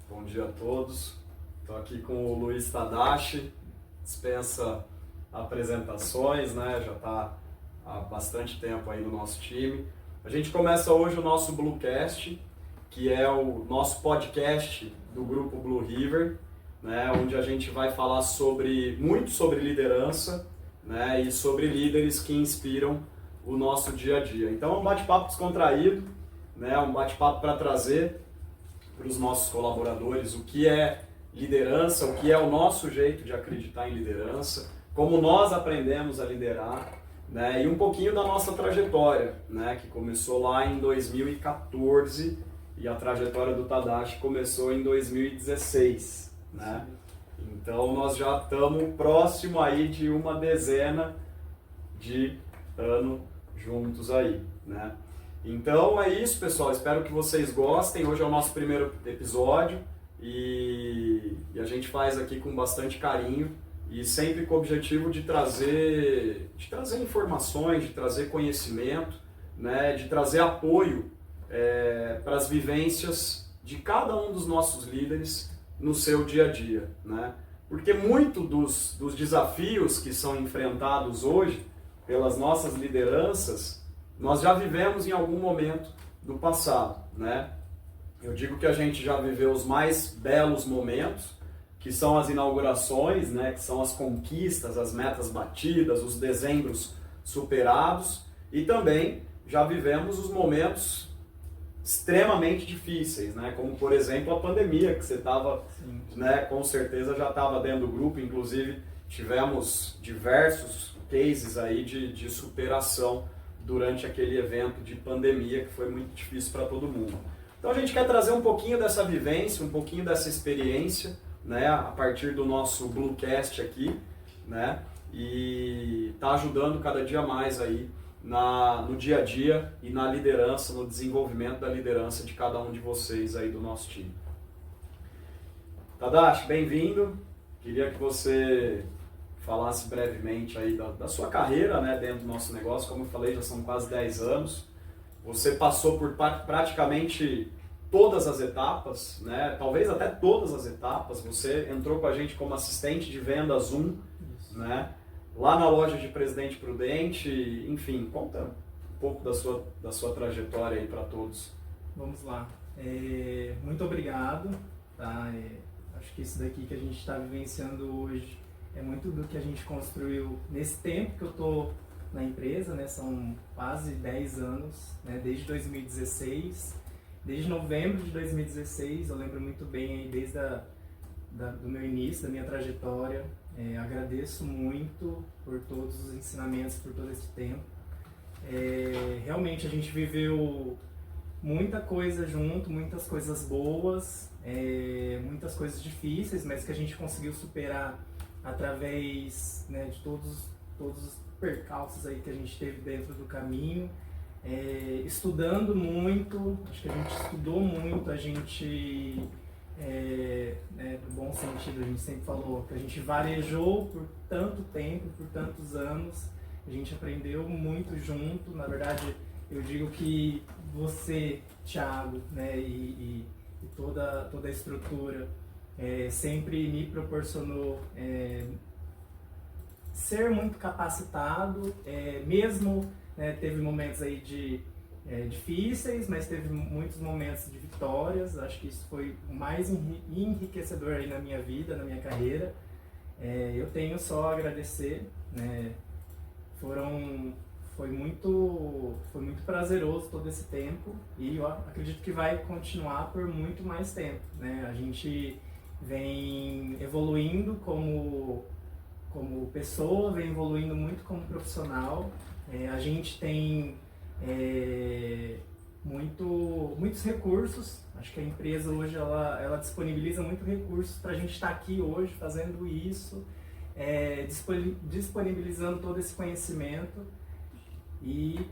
bom dia a todos. Estou aqui com o Luiz Tadashi, dispensa apresentações, né? Já está há bastante tempo aí no nosso time. A gente começa hoje o nosso Bluecast, que é o nosso podcast do grupo Blue River, né? Onde a gente vai falar muito sobre liderança, né? E sobre líderes que inspiram o nosso dia a dia. Então é um bate-papo descontraído, né? Um bate-papo para trazer para os nossos colaboradores o que é liderança, o que é o nosso jeito de acreditar em liderança, como nós aprendemos a liderar, né? E um pouquinho da nossa trajetória, né? Que começou lá em 2014 e a trajetória do Tadashi começou em 2016, né? Então nós já estamos próximo aí de uma dezena de anos juntos aí, né? Então é isso, pessoal, espero que vocês gostem. Hoje é o nosso primeiro episódio e a gente faz aqui com bastante carinho e sempre com o objetivo de trazer informações, de trazer conhecimento, né, de trazer apoio para as vivências de cada um dos nossos líderes no seu dia a dia, né? Porque muito dos desafios que são enfrentados hoje pelas nossas lideranças nós já vivemos em algum momento do passado, né? Eu digo que a gente já viveu os mais belos momentos, que são as inaugurações, né? Que são as conquistas, as metas batidas, os dezembros superados, e também já vivemos os momentos extremamente difíceis, né? Como, por exemplo, a pandemia, que você estava, né? Com certeza já estava dentro do grupo, inclusive tivemos diversos cases aí de superação durante aquele evento de pandemia que foi muito difícil para todo mundo. Então a gente quer trazer um pouquinho dessa vivência, um pouquinho dessa experiência, né, a partir do nosso Bluecast aqui, né, e tá ajudando cada dia mais aí no dia a dia e na liderança, no desenvolvimento da liderança de cada um de vocês aí do nosso time. Tadashi, bem-vindo. Queria que você falasse brevemente aí da sua carreira, né, dentro do nosso negócio. Como eu falei, já são quase 10 anos. Você passou por praticamente todas as etapas, né, talvez até todas as etapas. Você entrou com a gente como assistente de vendas 1, né, lá na loja de Presidente Prudente. Enfim, conta um pouco da sua trajetória aí para todos. Vamos lá. Muito obrigado. Tá? Acho que isso daqui que a gente está vivenciando hoje é muito do que a gente construiu nesse tempo que eu estou na empresa, né? São quase 10 anos, né? Desde 2016, desde novembro de 2016, eu lembro muito bem aí desde do meu início, da minha trajetória. Agradeço muito por todos os ensinamentos, por todo esse tempo. Realmente a gente viveu muita coisa junto, muitas coisas boas, muitas coisas difíceis, mas que a gente conseguiu superar através, né, de todos os percalços aí que a gente teve dentro do caminho, estudando muito. Acho que a gente estudou muito, a gente, no bom sentido, a gente sempre falou que a gente varejou por tanto tempo, por tantos anos, a gente aprendeu muito junto. Na verdade, eu digo que você, Thiago, né, e toda a estrutura sempre me proporcionou ser muito capacitado, mesmo, né, teve momentos aí difíceis, mas teve muitos momentos de vitórias. Acho que isso foi o mais enriquecedor aí na minha vida, na minha carreira. Eu tenho só a agradecer, né? Foi muito prazeroso todo esse tempo e eu acredito que vai continuar por muito mais tempo, né? A gente vem evoluindo como pessoa, vem evoluindo muito como profissional. A gente tem muitos recursos. Acho que a empresa hoje ela disponibiliza muitos recursos para a gente estar aqui hoje fazendo isso, disponibilizando todo esse conhecimento. E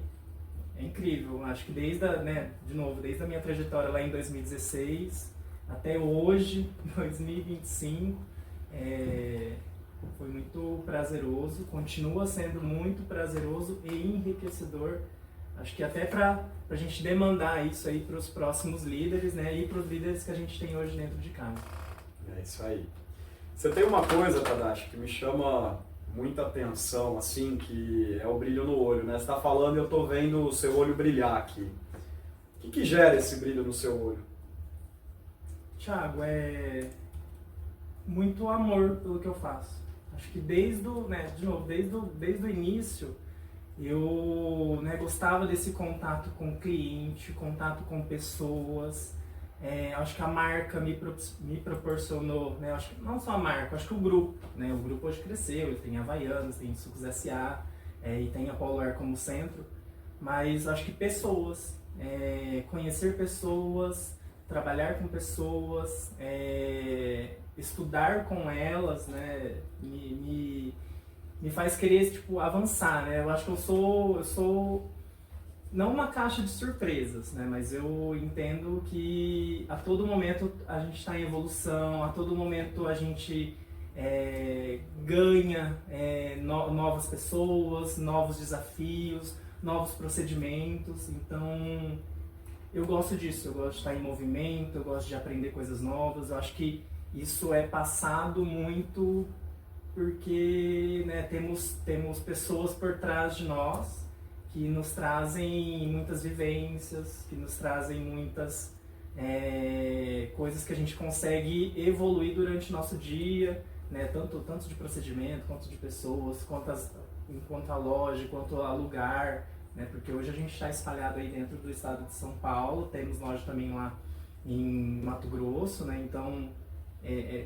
é incrível. Acho que desde a minha trajetória lá em 2016 até hoje, 2025, foi muito prazeroso, continua sendo muito prazeroso e enriquecedor Acho que até para a gente demandar isso aí para os próximos líderes, né, e para os líderes que a gente tem hoje dentro de casa. É isso aí. Você tem uma coisa, Tadashi, que me chama muita atenção, assim, que é o brilho no olho, né? Você está falando e eu estou vendo o seu olho brilhar aqui. O que gera esse brilho no seu olho? Thiago, é muito amor pelo que eu faço. Acho que desde o início, eu, né, gostava desse contato com o cliente, contato com pessoas. Acho que a marca me proporcionou, né, acho que não só a marca, acho que o grupo, né, o grupo hoje cresceu, ele tem Havaianas, tem Sucos S.A., e tem a Polar como centro, mas acho que pessoas, conhecer pessoas, trabalhar com pessoas, estudar com elas, né, me faz querer, tipo, avançar, né? Eu acho que eu sou não uma caixa de surpresas, né? Mas eu entendo que a todo momento a gente está em evolução, a todo momento a gente ganha novas pessoas, novos desafios, novos procedimentos. Então, eu gosto disso, eu gosto de estar em movimento, eu gosto de aprender coisas novas. Eu acho que isso é passado muito porque, né, temos pessoas por trás de nós que nos trazem muitas vivências, que nos trazem muitas coisas que a gente consegue evoluir durante o nosso dia, né, tanto de procedimento, quanto de pessoas, quanto a loja, quanto a lugar, né, porque hoje a gente está espalhado aí dentro do estado de São Paulo, temos loja também lá em Mato Grosso, né, então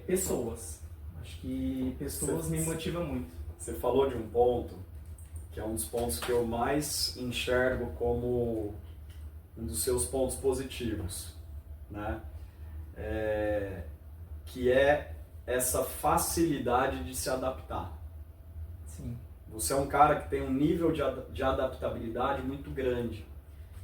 pessoas. Acho que pessoas me motivam muito. Você falou de um ponto, que é um dos pontos que eu mais enxergo como um dos seus pontos positivos, né? Que é essa facilidade de se adaptar. Sim. Você é um cara que tem um nível de adaptabilidade muito grande.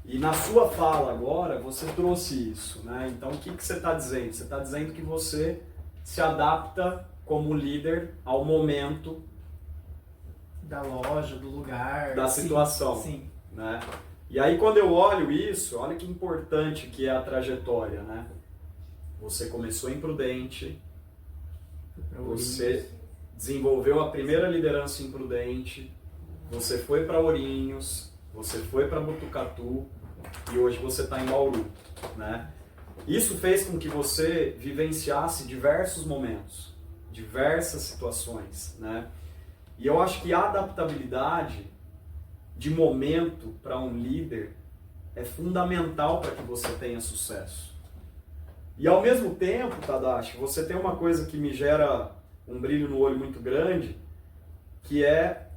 E na sua fala agora, você trouxe isso, né? Então, o que você está dizendo? Você está dizendo que você se adapta como líder ao momento da loja, do lugar, da situação, sim. Né? E aí quando eu olho isso, olha que importante que é a trajetória, né? Você começou em Prudente, você desenvolveu a primeira liderança em Prudente, você foi para Ourinhos, você foi para Botucatu e hoje você está em Bauru, né? Isso fez com que você vivenciasse diversos momentos, diversas situações, né? E eu acho que a adaptabilidade de momento para um líder é fundamental para que você tenha sucesso. E ao mesmo tempo, Tadashi, você tem uma coisa que me gera um brilho no olho muito grande, que é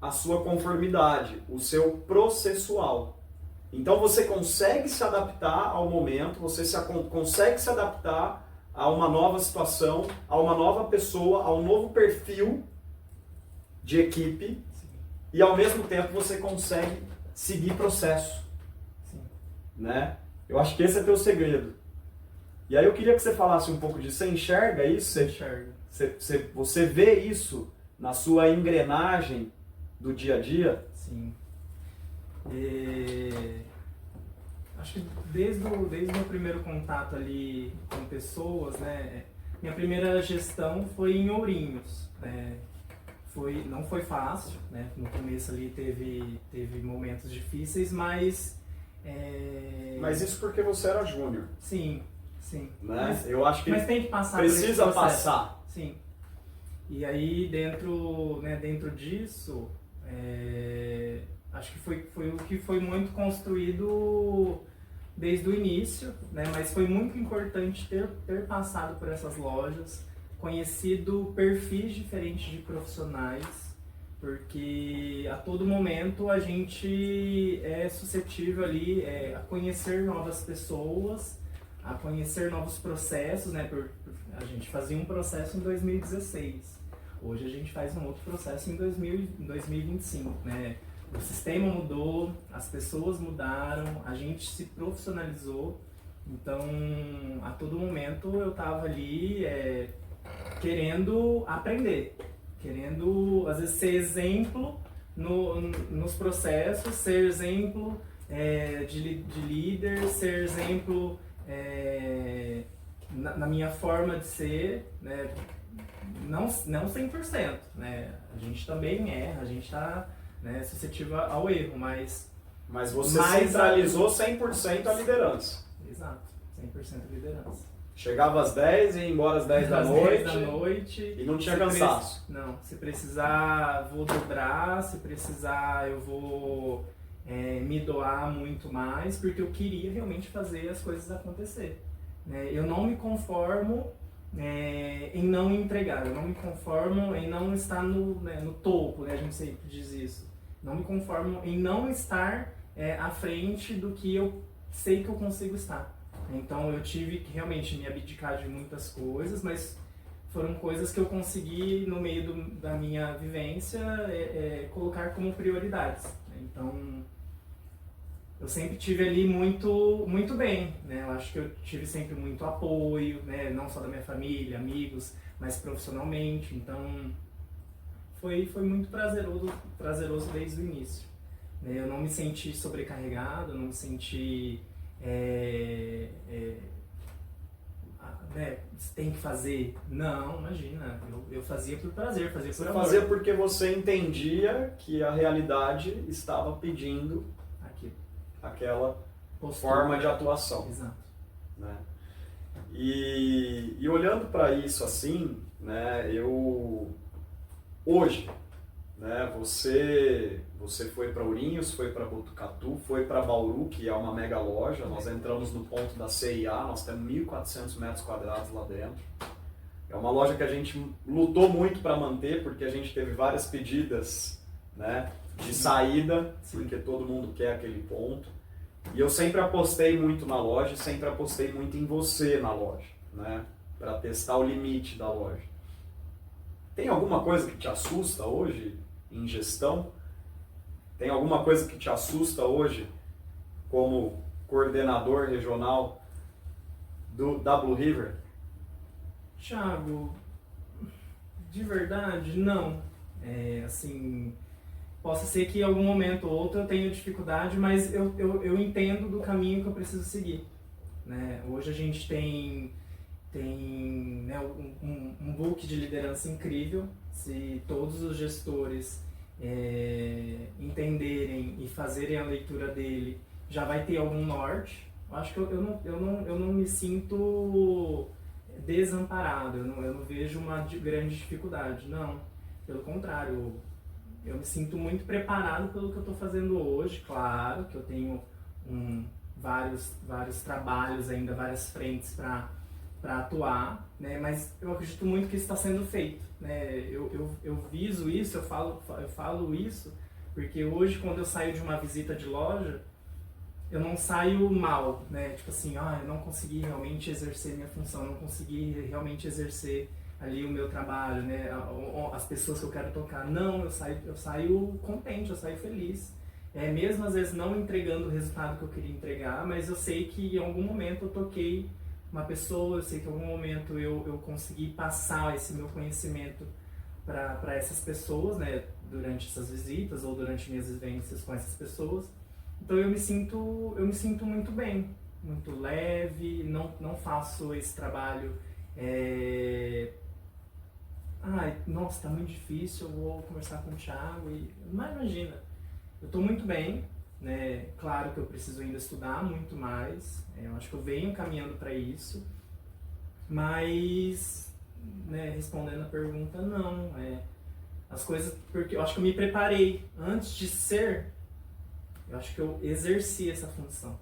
a sua conformidade, o seu processual. Então você consegue se adaptar ao momento, você consegue se adaptar a uma nova situação, a uma nova pessoa, a um novo perfil de equipe. Sim. E ao mesmo tempo você consegue seguir processo. Sim. Né? Eu acho que esse é teu segredo. E aí eu queria que você falasse um pouco disso. Você enxerga isso? Você vê isso na sua engrenagem do dia a dia? Sim. Acho que desde o meu primeiro contato ali com pessoas, né, minha primeira gestão foi em Ourinhos, né, não foi fácil, né, no começo ali teve momentos difíceis, mas... Mas isso porque você era júnior. Sim. Né? Eu acho que mas tem que passar precisa por esse processo. passar. Sim. E aí dentro disso, acho que foi o que foi muito construído desde o início, né? Mas foi muito importante ter passado por essas lojas, conhecido perfis diferentes de profissionais, porque a todo momento a gente é suscetível ali a conhecer novas pessoas, a conhecer novos processos, né? A gente fazia um processo em 2016, hoje a gente faz um outro processo em 2025, né? O sistema mudou, as pessoas mudaram, a gente se profissionalizou, então a todo momento eu estava ali querendo aprender, querendo às vezes ser exemplo nos processos, ser exemplo de líder, ser exemplo na minha forma de ser, né? Não 100%, né? A gente também erra, a gente está, né, suscetível ao erro, mas você centralizou 100% a liderança. Exato, 100% liderança. Chegava às 10 e ia embora às 10 da noite. 10 da noite. E não tinha cansaço. Não, se precisar, vou dobrar, se precisar, eu vou me doar muito mais, porque eu queria realmente fazer as coisas acontecer. Eu não me conformo em não entregar, eu não me conformo em não estar no topo, né? A gente sempre diz isso. Não me conformo em não estar à frente do que eu sei que eu consigo estar. Então eu tive que realmente me abdicar de muitas coisas, mas foram coisas que eu consegui, no meio da minha vivência, colocar como prioridades. Então eu sempre tive ali muito bem, né? Eu acho que eu tive sempre muito apoio, né? Não só da minha família, amigos, mas profissionalmente. Então foi muito prazeroso desde o início. Eu não me senti sobrecarregado, não me senti você tem que fazer. Não, imagina, eu fazia por prazer, fazia por amor. Você fazia porque você entendia que a realidade estava pedindo aquela postura, forma de atuação. Exato. Né? E olhando para isso assim, né, hoje, né, você foi para Ourinhos, foi para Botucatu, foi para Bauru, que é uma mega loja. Nós entramos no ponto da CIA, nós temos 1.400 metros quadrados lá dentro. É uma loja que a gente lutou muito para manter, porque a gente teve várias pedidas, né, de saída, porque todo mundo quer aquele ponto. E eu sempre apostei muito na loja, sempre apostei muito em você na loja, né, para testar o limite da loja. Tem alguma coisa que te assusta hoje em gestão? Tem alguma coisa que te assusta hoje como coordenador regional da Blue River? Thiago, de verdade, não. Assim, possa ser que em algum momento ou outro eu tenha dificuldade, mas eu entendo do caminho que eu preciso seguir. Né? Hoje a gente tem né, um book de liderança incrível. Se todos os gestores entenderem e fazerem a leitura dele, já vai ter algum norte. Eu acho que eu não me sinto desamparado, eu não vejo uma grande dificuldade, não. Pelo contrário, eu me sinto muito preparado pelo que eu estou fazendo hoje. Claro que eu tenho vários trabalhos ainda, várias frentes para atuar, né? Mas eu acredito muito que isso está sendo feito, né? Eu viso isso, eu falo isso, porque hoje, quando eu saio de uma visita de loja, eu não saio mal, né? Tipo assim, eu não consegui realmente exercer minha função, não consegui realmente exercer ali o meu trabalho, né? As pessoas que eu quero tocar. Não, eu saio contente, eu saio feliz. Mesmo às vezes não entregando o resultado que eu queria entregar, mas eu sei que em algum momento eu toquei uma pessoa, eu sei que em algum momento eu consegui passar esse meu conhecimento para essas pessoas, né? Durante essas visitas ou durante minhas vivências com essas pessoas. Então eu me sinto muito bem, muito leve, não faço esse trabalho nossa, tá muito difícil, eu vou conversar com o Thiago mas imagina, eu tô muito bem, né? Claro que eu preciso ainda estudar muito mais, eu acho que eu venho caminhando para isso, mas, né, respondendo a pergunta, não, as coisas, porque eu acho que eu me preparei antes de ser. Eu acho que eu exerci essa função,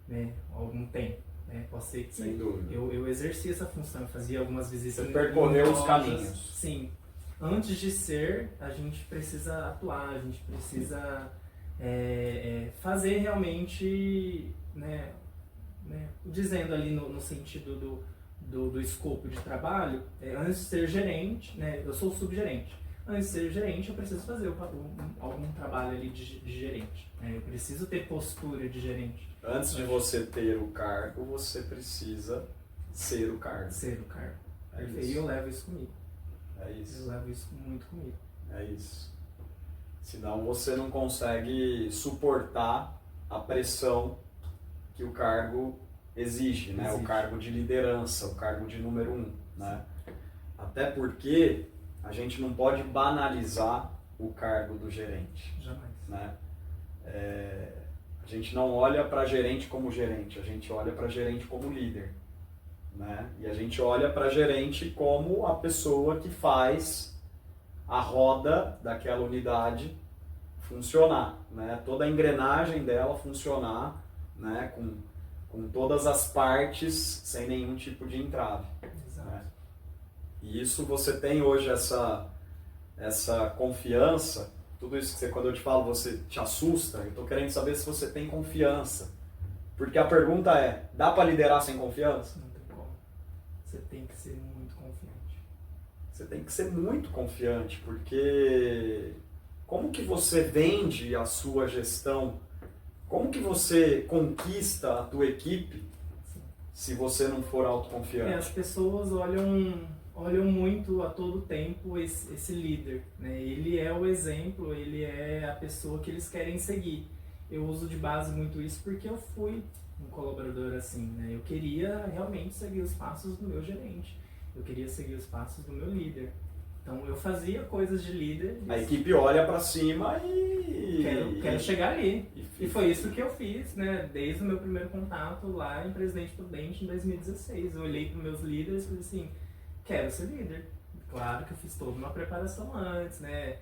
né, há algum tempo, né? Pode ser que sem dúvida. Eu exerci essa função, eu fazia algumas visitas. Você percorreu os caminhos. Sim. Antes de ser, a gente precisa atuar, a gente precisa fazer realmente, né, dizendo ali no sentido do escopo de trabalho, antes de ser gerente, né, eu sou subgerente. Antes de ser gerente, eu preciso fazer algum trabalho ali de gerente. Eu preciso ter postura de gerente. Antes de você ter o cargo, você precisa ser o cargo. Ser o cargo. E eu levo isso comigo. É isso. Eu levo isso muito comigo. É isso. Senão você não consegue suportar a pressão que o cargo exige, né? O cargo de liderança, o cargo de número 1, né? Até porque a gente não pode banalizar o cargo do gerente. Jamais. Né? A gente não olha para gerente como gerente, a gente olha para gerente como líder. Né? E a gente olha para gerente como a pessoa que faz a roda daquela unidade funcionar, né? Toda a engrenagem dela funcionar, né? Com todas as partes sem nenhum tipo de entrave. Exato. Né? E isso você tem hoje essa confiança, tudo isso que você, quando eu te falo, você te assusta, eu estou querendo saber se você tem confiança. Porque a pergunta é, dá para liderar sem confiança? Não tem como. Você tem que ser muito confiante. Você tem que ser muito confiante, porque como que você vende a sua gestão? Como que você conquista a tua equipe se você não for autoconfiante? As pessoas olham muito a todo tempo esse líder, né? Ele é o exemplo, ele é a pessoa que eles querem seguir. Eu uso de base muito isso porque eu fui um colaborador assim, né? Eu queria realmente seguir os passos do meu gerente, eu queria seguir os passos do meu líder. Então eu fazia coisas de líder. A equipe olha para cima e... Quero chegar ali. E foi isso que eu fiz, né? Desde o meu primeiro contato lá em Presidente Prudente em 2016. Eu olhei para os meus líderes e falei assim, quero ser líder. Claro que eu fiz toda uma preparação antes, né?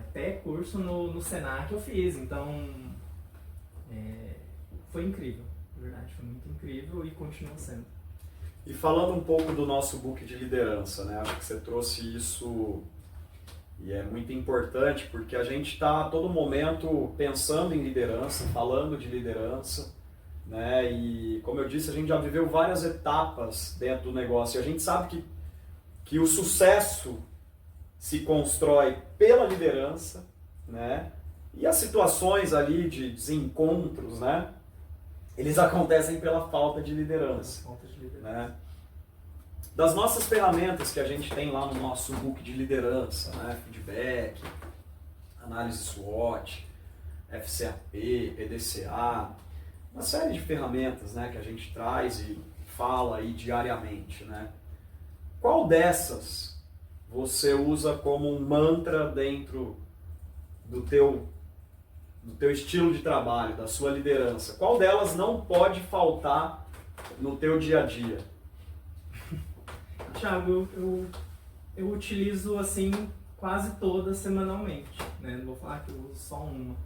Até curso no Senac eu fiz, então foi incrível, na verdade, foi muito incrível e continua sendo. E falando um pouco do nosso book de liderança, né? Acho que você trouxe isso e é muito importante porque a gente está a todo momento pensando em liderança, falando de liderança, né? E como eu disse, a gente já viveu várias etapas dentro do negócio e a gente sabe que o sucesso se constrói pela liderança, né? E as situações ali de desencontros, né? Eles acontecem pela falta de liderança. Né? Das nossas ferramentas que a gente tem lá no nosso book de liderança, né? Feedback, análise SWOT, FCAP, PDCA, uma série de ferramentas, né, que a gente traz e fala aí diariamente. Né? Qual dessas você usa como um mantra dentro do teu estilo de trabalho, da sua liderança? Qual delas não pode faltar no teu dia a dia? Thiago, eu utilizo assim quase todas semanalmente, né? Não vou falar que eu uso só uma.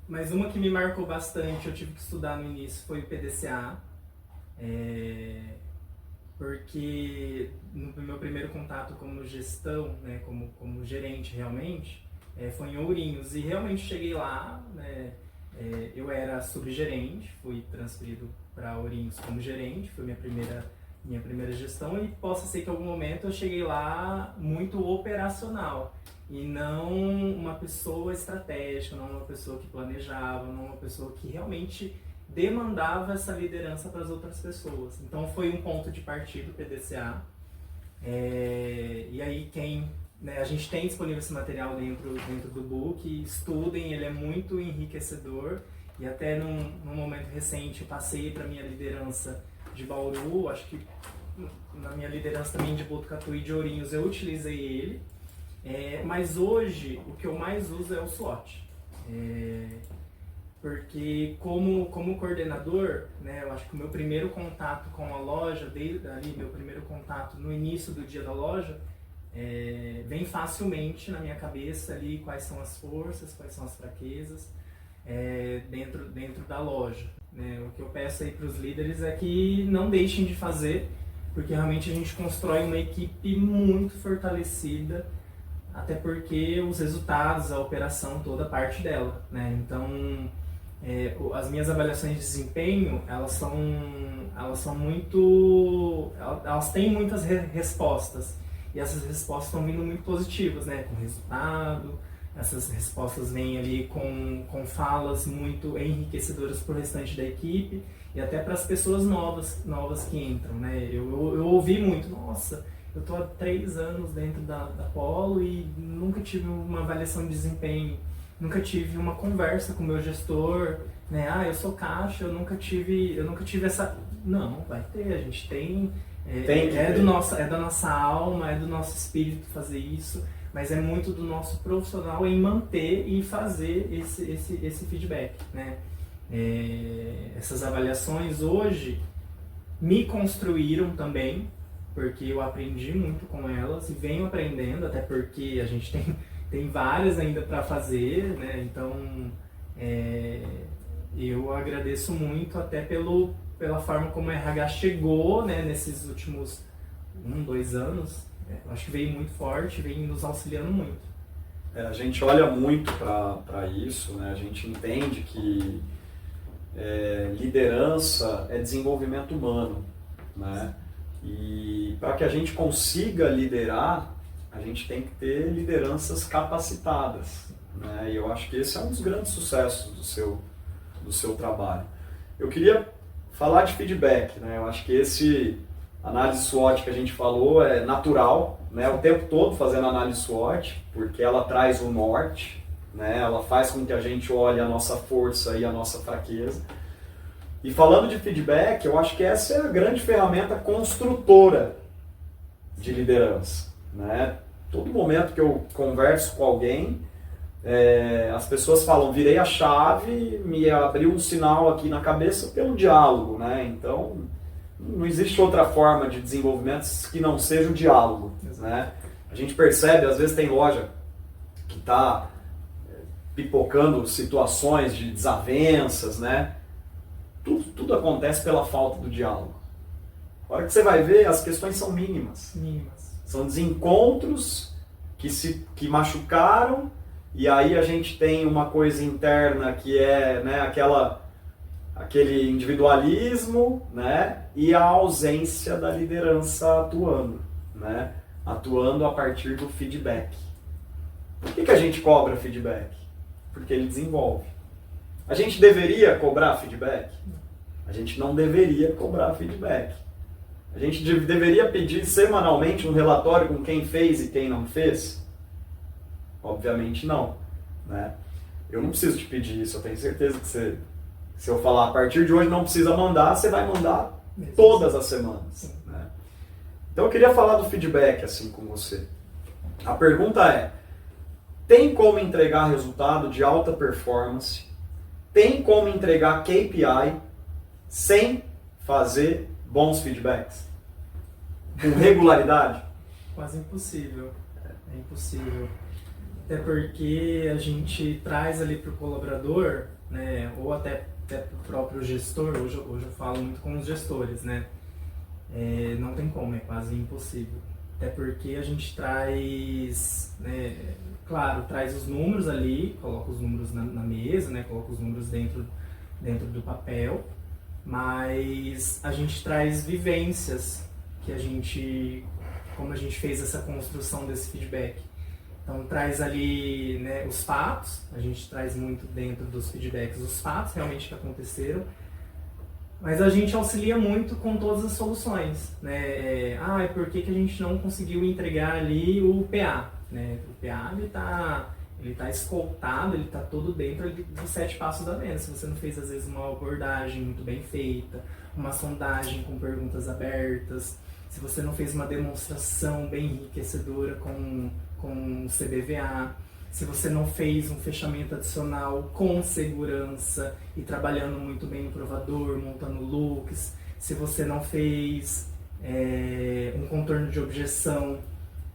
Mas uma que me marcou bastante, eu tive que estudar no início, foi o PDCA. Porque no meu primeiro contato como gestão, né, como gerente realmente, foi em Ourinhos. E realmente cheguei lá, né, eu era subgerente, fui transferido para Ourinhos como gerente, foi minha primeira gestão, e possa ser que em algum momento eu cheguei lá muito operacional e não uma pessoa estratégica, não uma pessoa que planejava, não uma pessoa que realmente demandava essa liderança para as outras pessoas. Então foi um ponto de partida o PDCA. E aí a gente tem disponível esse material dentro do book, estudem, ele é muito enriquecedor. E até num momento recente eu passei para minha liderança de Bauru, acho que na minha liderança também de Botucatu e de Ourinhos eu utilizei ele. Mas hoje o que eu mais uso é o SWOT. Porque como coordenador, né, eu acho que o meu primeiro contato com a loja, meu primeiro contato no início do dia da loja, vem facilmente na minha cabeça ali quais são as forças, quais são as fraquezas dentro da loja. Né? O que eu peço aí para os líderes é que não deixem de fazer, porque realmente a gente constrói uma equipe muito fortalecida, até porque os resultados, a operação, toda parte dela. Né? Então, as minhas avaliações de desempenho, elas têm muitas respostas, e essas respostas estão vindo muito positivas, né? Com resultado, essas respostas vêm ali com falas muito enriquecedoras para o restante da equipe e até para as pessoas novas que entram, né? Eu ouvi muito, nossa, eu tô há 3 anos dentro da Polo e nunca tive uma avaliação de desempenho, nunca tive uma conversa com o meu gestor, né? Ah, eu sou caixa, eu nunca tive essa... Não, vai ter, a gente tem... É da nossa alma, é do nosso espírito fazer isso, mas é muito do nosso profissional em manter e fazer esse feedback, né? Essas avaliações hoje me construíram também, porque eu aprendi muito com elas e venho aprendendo, até porque a gente tem várias ainda para fazer, né? Então eu agradeço muito até pela forma como a RH chegou, né, nesses últimos 2 anos. Acho que veio muito forte, vem nos auxiliando muito. A gente olha muito para isso, né? A gente entende que liderança é desenvolvimento humano, né? E para que a gente consiga liderar, a gente tem que ter lideranças capacitadas, né? E eu acho que esse é um dos grandes sucessos do seu trabalho. Eu queria falar de feedback, né? Eu acho que esse análise SWOT que a gente falou é natural, né? O tempo todo fazendo análise SWOT, porque ela traz o norte, né? Ela faz com que a gente olhe a nossa força e a nossa fraqueza. E falando de feedback, eu acho que essa é a grande ferramenta construtora de liderança, né? Todo momento que eu converso com alguém, as pessoas falam, virei a chave, me abriu um sinal aqui na cabeça pelo diálogo, né? Então, não existe outra forma de desenvolvimento que não seja o diálogo, né? A gente percebe, às vezes tem loja que está pipocando situações de desavenças, né? Tudo acontece pela falta do diálogo. A hora que você vai ver, as questões são mínimas. São desencontros que machucaram, e aí a gente tem uma coisa interna que é, né, aquele individualismo, né, e a ausência da liderança atuando, né, atuando a partir do feedback. Por que a gente cobra feedback? Porque ele desenvolve. A gente deveria cobrar feedback? A gente não deveria cobrar feedback. A gente deveria pedir semanalmente um relatório com quem fez e quem não fez? Obviamente não, né? Eu não preciso te pedir isso, eu tenho certeza que se eu falar a partir de hoje não precisa mandar, você vai mandar todas as semanas, né? Então eu queria falar do feedback assim com você. A pergunta é, tem como entregar resultado de alta performance, tem como entregar KPI sem fazer bons feedbacks? Com regularidade? Quase impossível, é impossível. Até porque a gente traz ali para o colaborador, né, ou até para o próprio gestor, hoje eu falo muito com os gestores, né, não tem como, é quase impossível. Até porque a gente traz, né, claro, traz os números ali, coloca os números na mesa, né, coloca os números dentro do papel, mas a gente traz vivências como a gente fez essa construção desse feedback. Então traz ali, né, os fatos, a gente traz muito dentro dos feedbacks os fatos realmente que aconteceram, mas a gente auxilia muito com todas as soluções, né? Por que a gente não conseguiu entregar ali o PA? Né? O PA ele tá escoltado, ele está todo dentro dos 7 passos da venda. Se você não fez às vezes uma abordagem muito bem feita, uma sondagem com perguntas abertas, se você não fez uma demonstração bem enriquecedora com CBVA, se você não fez um fechamento adicional com segurança e trabalhando muito bem no provador, montando looks, se você não fez um contorno de objeção,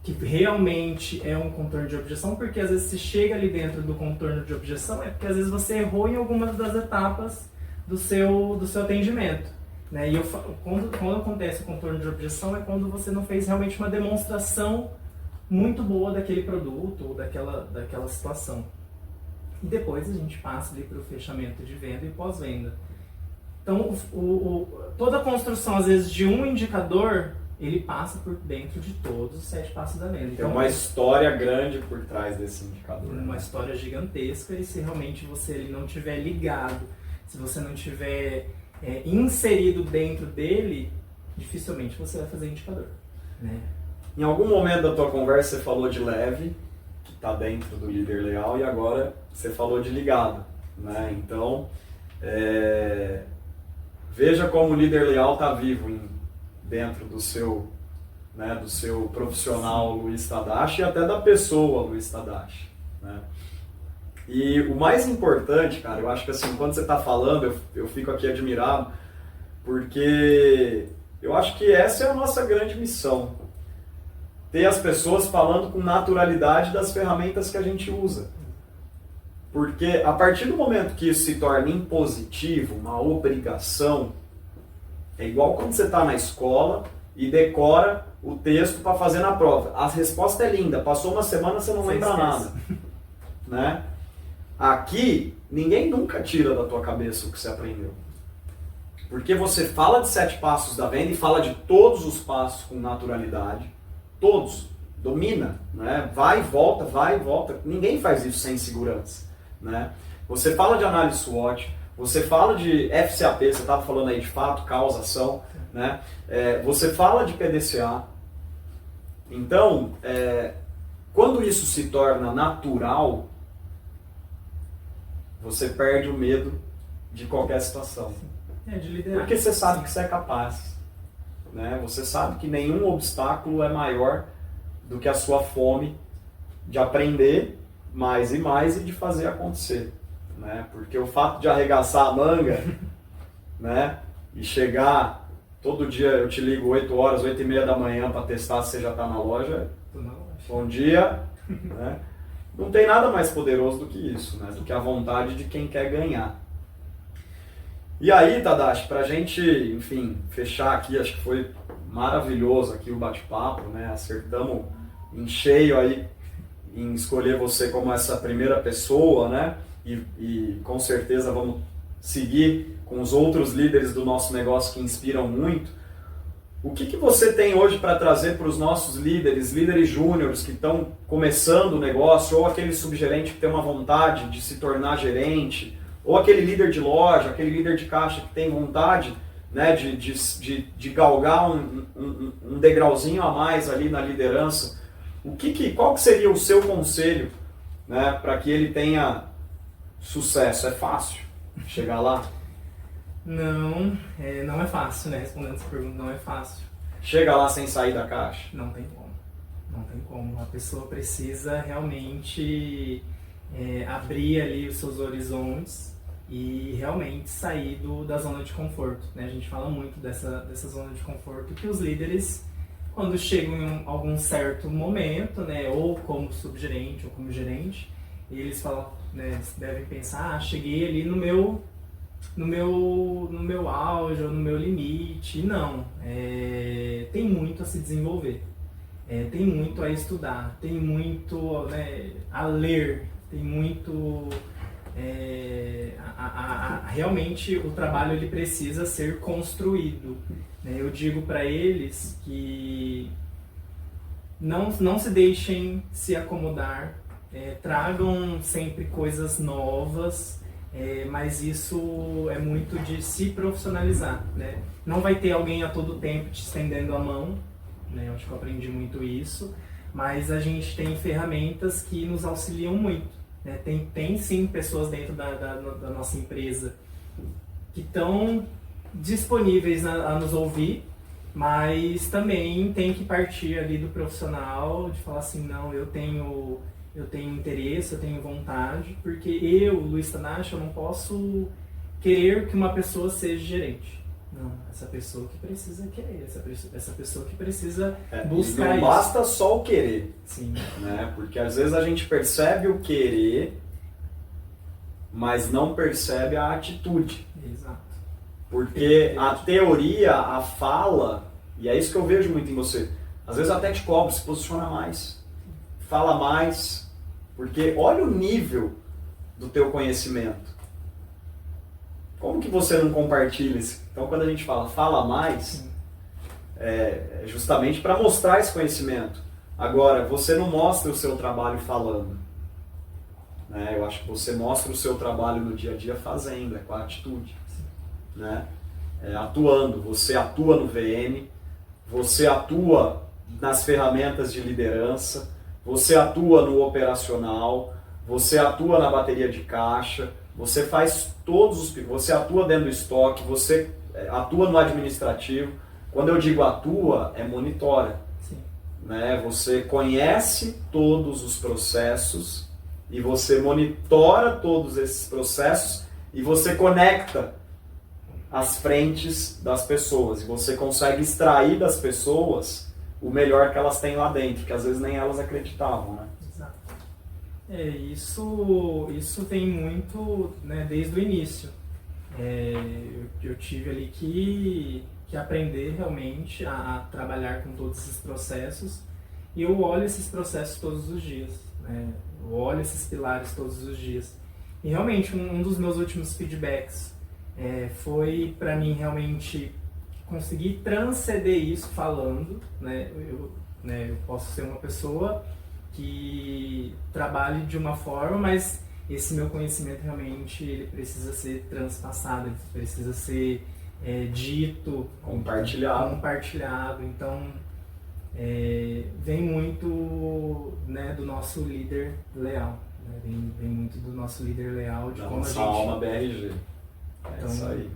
que realmente é um contorno de objeção, porque às vezes se chega ali dentro do contorno de objeção é porque às vezes você errou em algumas das etapas do seu atendimento. Né? E quando acontece o contorno de objeção é quando você não fez realmente uma demonstração muito boa daquele produto ou daquela situação. E depois a gente passa ali para o fechamento de venda e pós-venda. Então, toda a construção, às vezes, de um indicador, ele passa por dentro de todos os 7 passos da venda. Tem uma história grande por trás desse indicador. Uma história gigantesca, e se realmente ele não tiver ligado, se você não tiver inserido dentro dele, dificilmente você vai fazer indicador, né? Em algum momento da tua conversa você falou de leve, que está dentro do líder leal, e agora você falou de ligado, né? Então, veja como o líder leal está vivo dentro do seu, né, do seu profissional Luiz Tadashi e até da pessoa Luiz Tadashi, né? E o mais importante, cara, eu acho que assim, quando você está falando, eu fico aqui admirado, porque eu acho que essa é a nossa grande missão. Ter as pessoas falando com naturalidade das ferramentas que a gente usa. Porque a partir do momento que isso se torna impositivo, uma obrigação, é igual quando você está na escola e decora o texto para fazer na prova. A resposta é linda, passou uma semana você não lembra nada, né? Aqui, ninguém nunca tira da tua cabeça o que você aprendeu. Porque você fala de 7 passos da venda e fala de todos os passos com naturalidade. Todos. Domina, né? Vai e volta. Ninguém faz isso sem segurança, né? Você fala de análise SWOT, você fala de FCAP, você estava falando aí de fato, causa, ação, né? Você fala de PDCA. Então, quando isso se torna natural, você perde o medo de qualquer situação. De liderar. Porque você sabe que você é capaz, né? Você sabe que nenhum obstáculo é maior do que a sua fome de aprender mais e mais e de fazer acontecer, né? Porque o fato de arregaçar a manga, né? E chegar todo dia, eu te ligo 8 horas, 8h30 da manhã para testar se você já está na loja. Bom dia, né? Não tem nada mais poderoso do que isso, né? Do que a vontade de quem quer ganhar. E aí, Tadashi, pra gente, enfim, fechar aqui, acho que foi maravilhoso aqui o bate-papo, né? Acertamos em cheio aí em escolher você como essa primeira pessoa, né? E com certeza vamos seguir com os outros líderes do nosso negócio que inspiram muito. O que você tem hoje para trazer para os nossos líderes júniores que estão começando o negócio, ou aquele subgerente que tem uma vontade de se tornar gerente, ou aquele líder de loja, aquele líder de caixa que tem vontade, né, de galgar um degrauzinho a mais ali na liderança? Qual que seria o seu conselho, né, para que ele tenha sucesso? É fácil chegar lá? Não é fácil, né? Respondendo essa pergunta, não é fácil. Chega lá sem sair da caixa? Não tem como. A pessoa precisa realmente abrir ali os seus horizontes e realmente sair da zona de conforto, né? A gente fala muito dessa zona de conforto que os líderes, quando chegam em algum certo momento, né, ou como subgerente ou como gerente, eles falam, né, eles devem pensar, cheguei ali no meu auge ou no meu limite. Não, tem muito a se desenvolver, tem muito a estudar, tem muito, né, a ler, tem muito... realmente o trabalho ele precisa ser construído, né? Eu digo para eles que não se deixem se acomodar, tragam sempre coisas novas, mas isso é muito de se profissionalizar, né? Não vai ter alguém a todo tempo te estendendo a mão, né? Eu acho que eu aprendi muito isso, mas a gente tem ferramentas que nos auxiliam muito, né? Tem sim pessoas dentro da nossa empresa que estão disponíveis a nos ouvir, mas também tem que partir ali do profissional, de falar assim, não, eu tenho interesse, eu tenho vontade, porque eu, Luiz Tadashi, eu não posso querer que uma pessoa seja gerente. Não, essa pessoa que precisa querer, essa pessoa que precisa buscar isso. Não basta só o querer. Sim. Né? Porque às vezes a gente percebe o querer, mas não percebe a atitude. Exato. Porque a teoria, a fala, e é isso que eu vejo muito em você, às vezes até te cobra, se posiciona mais, fala mais, porque olha o nível do teu conhecimento. Como que você não compartilha isso? Então quando a gente fala mais, é justamente para mostrar esse conhecimento. Agora, você não mostra o seu trabalho falando. Né? Eu acho que você mostra o seu trabalho no dia a dia fazendo, com a atitude. Né? Atuando. Você atua no VM, você atua nas ferramentas de liderança, você atua no operacional, você atua na bateria de caixa, você faz você atua dentro do estoque, você atua no administrativo. Quando eu digo atua, é monitora. Sim. Né? Você conhece todos os processos e você monitora todos esses processos e você conecta as frentes das pessoas. E você consegue extrair das pessoas o melhor que elas têm lá dentro, que às vezes nem elas acreditavam, né? Exato. Isso tem muito, né, desde o início. Eu tive ali que aprender realmente a trabalhar com todos esses processos, e eu olho esses processos todos os dias, né? Eu olho esses pilares todos os dias. E realmente um dos meus últimos feedbacks foi para mim realmente conseguir transcender isso falando, né? Eu posso ser uma pessoa que trabalhe de uma forma, mas esse meu conhecimento realmente ele precisa ser transpassado, ele precisa ser dito, compartilhado. Então, vem muito, né, do nosso líder leal, né? Vem muito do nosso líder leal, de da como nossa a gente... alma BRG. Então, isso aí.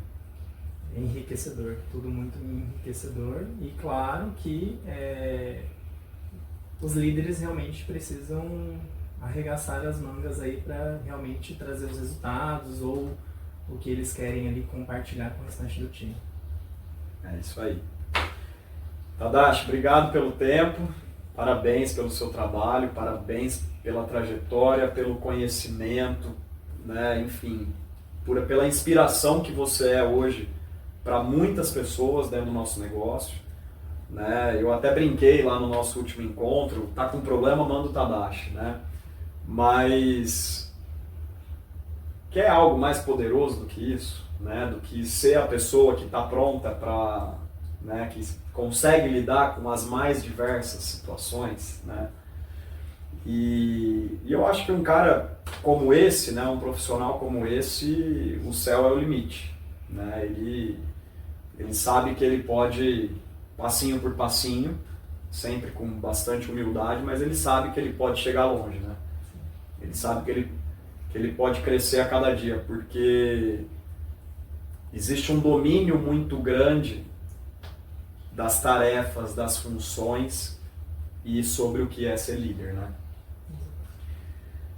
É enriquecedor, tudo muito enriquecedor, e claro que os líderes realmente precisam arregaçar as mangas aí para realmente trazer os resultados ou o que eles querem ali compartilhar com o restante do time. É isso aí. Tadashi, obrigado pelo tempo, parabéns pelo seu trabalho, parabéns pela trajetória, pelo conhecimento, né? Enfim, pela inspiração que você é hoje para muitas pessoas dentro do nosso negócio, né? Eu até brinquei lá no nosso último encontro, tá com problema, manda o Tadashi, né? Mas quer algo mais poderoso do que isso, né? Do que ser a pessoa que está pronta para, né? Que consegue lidar com as mais diversas situações, né? E eu acho que um cara como esse, né? Um profissional como esse, o céu é o limite, né? Ele sabe que ele pode, passinho por passinho, sempre com bastante humildade, mas ele sabe que ele pode chegar longe, né? Ele sabe que ele pode crescer a cada dia, porque existe um domínio muito grande das tarefas, das funções e sobre o que é ser líder, né?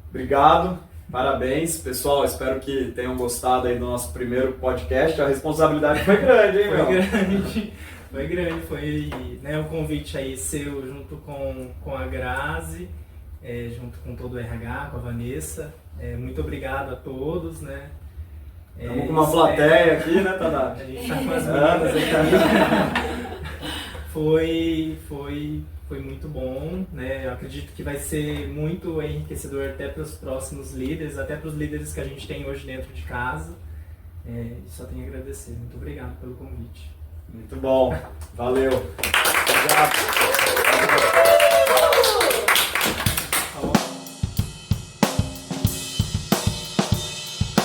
Obrigado, parabéns. Pessoal, espero que tenham gostado aí do nosso primeiro podcast. A responsabilidade foi grande, hein, meu? Foi grande, foi, né, o convite aí seu junto com a Grazi, junto com todo o RH, com a Vanessa. Muito obrigado a todos, né? Estamos com uma plateia aqui, né, Tadashi? A gente está com as meninas aqui. Foi muito bom, né? Eu acredito que vai ser muito enriquecedor até para os próximos líderes, até para os líderes que a gente tem hoje dentro de casa. Só tenho a agradecer. Muito obrigado pelo convite. Muito bom. Valeu. Obrigado.